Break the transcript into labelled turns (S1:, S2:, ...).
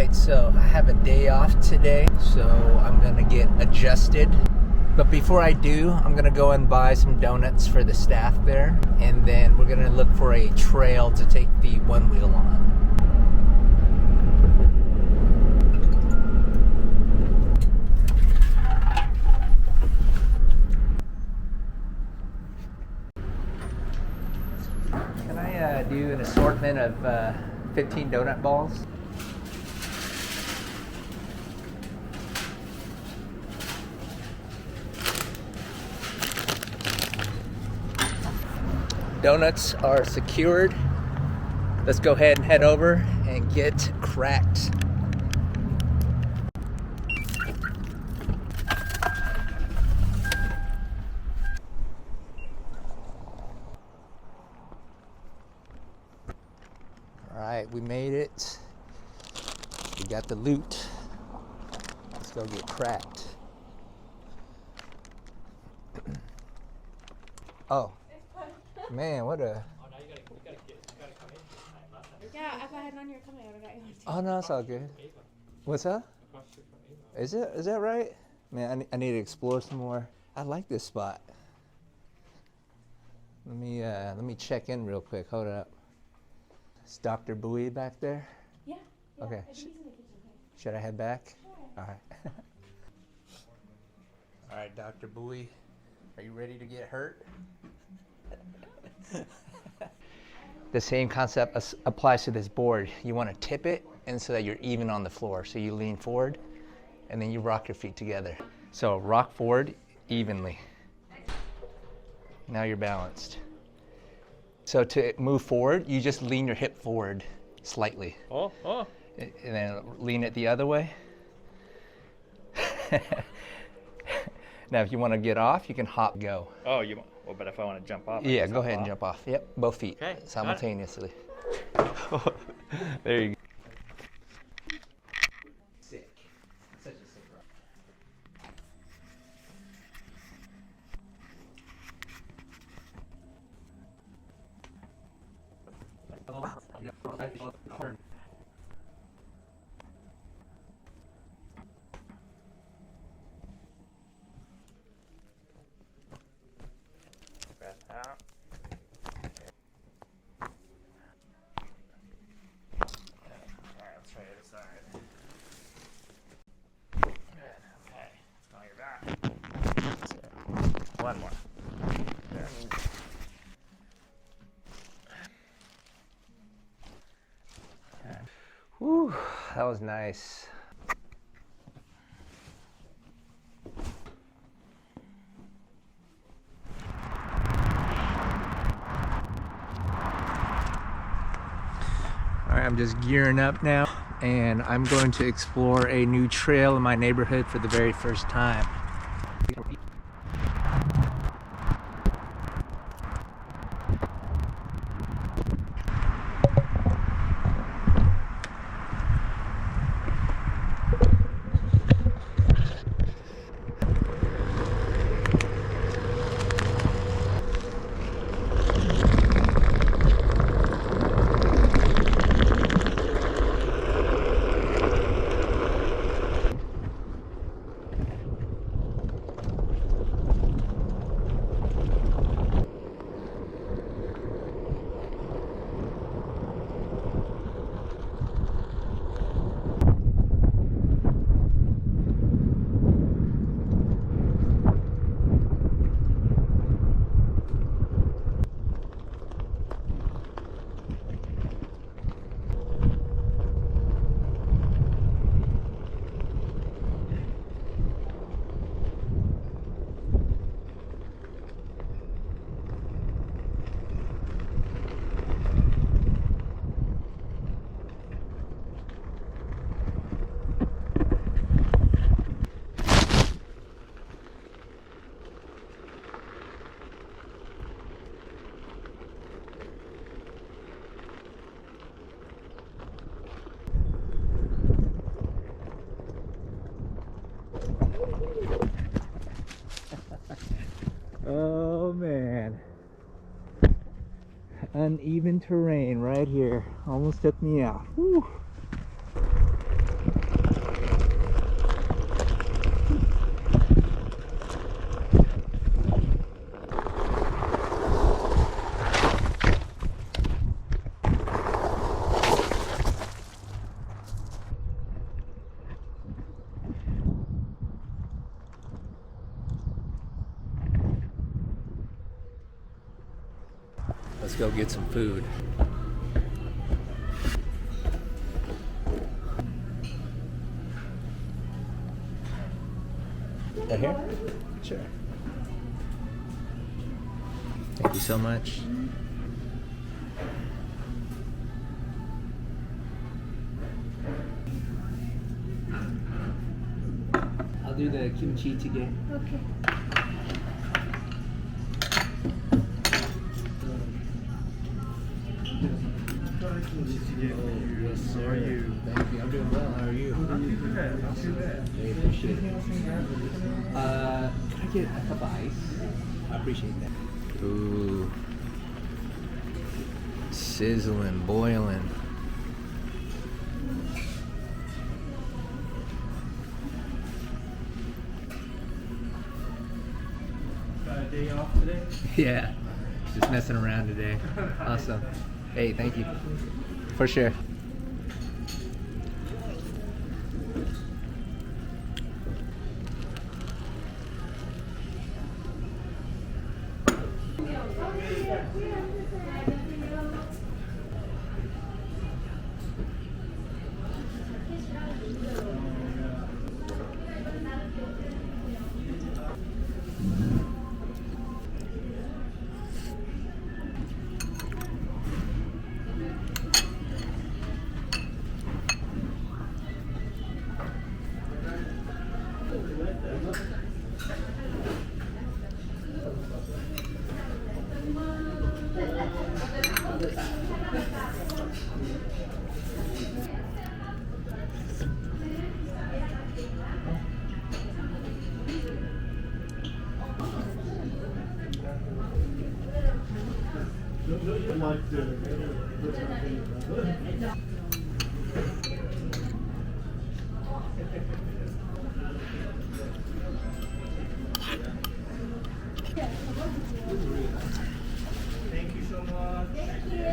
S1: Alright, so I have a day off today, so I'm gonna get adjusted. But before I do, I'm gonna go and buy some donuts for the staff there, and then we're gonna look for a trail to take the one wheel on. Can I do an assortment of 15 donut balls? Donuts are secured. Let's go ahead and head over and get cracked. All right, we made it. We got the loot. Let's go get cracked. Oh. Man, what a...
S2: Oh, now you gotta come in this time.
S3: Yeah, if I had known you were coming, I would have got you one too.
S1: Oh, no, it's all good. What's up? Is that right? Man, I need to explore some more. I like this spot. Let me check in real quick. Hold up. Is Dr. Bowie back there?
S3: Yeah.
S1: Okay.
S3: I think he's in the kitchen.
S1: Should I head back?
S3: Sure.
S1: All right. All right, Dr. Bowie, are you ready to get hurt? The same concept applies to this board. You want to tip it and so that you're even on the floor. So you lean forward and then you rock your feet together. So rock forward evenly. Now you're balanced. So to move forward, you just lean your hip forward slightly.
S2: Oh.
S1: And then lean it the other way. Now if you want to get off, you can hop go.
S2: Oh, well, but if I want to jump off,
S1: Yeah, go ahead and jump off. Yep, both feet simultaneously. There you go. Sick. Such a sick rock.
S2: breath out. Alright, let's try the other side. Good. Okay. Now you're back. One more. There.
S1: Whew, that was nice. All right, I'm just gearing up now, and I'm going to explore a new trail in my neighborhood for the very first time. Oh man, uneven terrain right here. Almost took me out. Whew. Let's go get some food. Right here? Sure. Thank you so much. I'll do the kimchi today.
S3: Okay.
S1: Yes, sir. How are you? Thank you. I'm doing well. How are you?
S2: Not too bad. Not too bad.
S1: I appreciate it. Can I get a cup of ice? I appreciate that. Ooh. Sizzling, boiling.
S2: Got a day off today?
S1: Yeah. Just messing around today. Awesome. Hey, thank you. For sure.
S2: Thank you so much.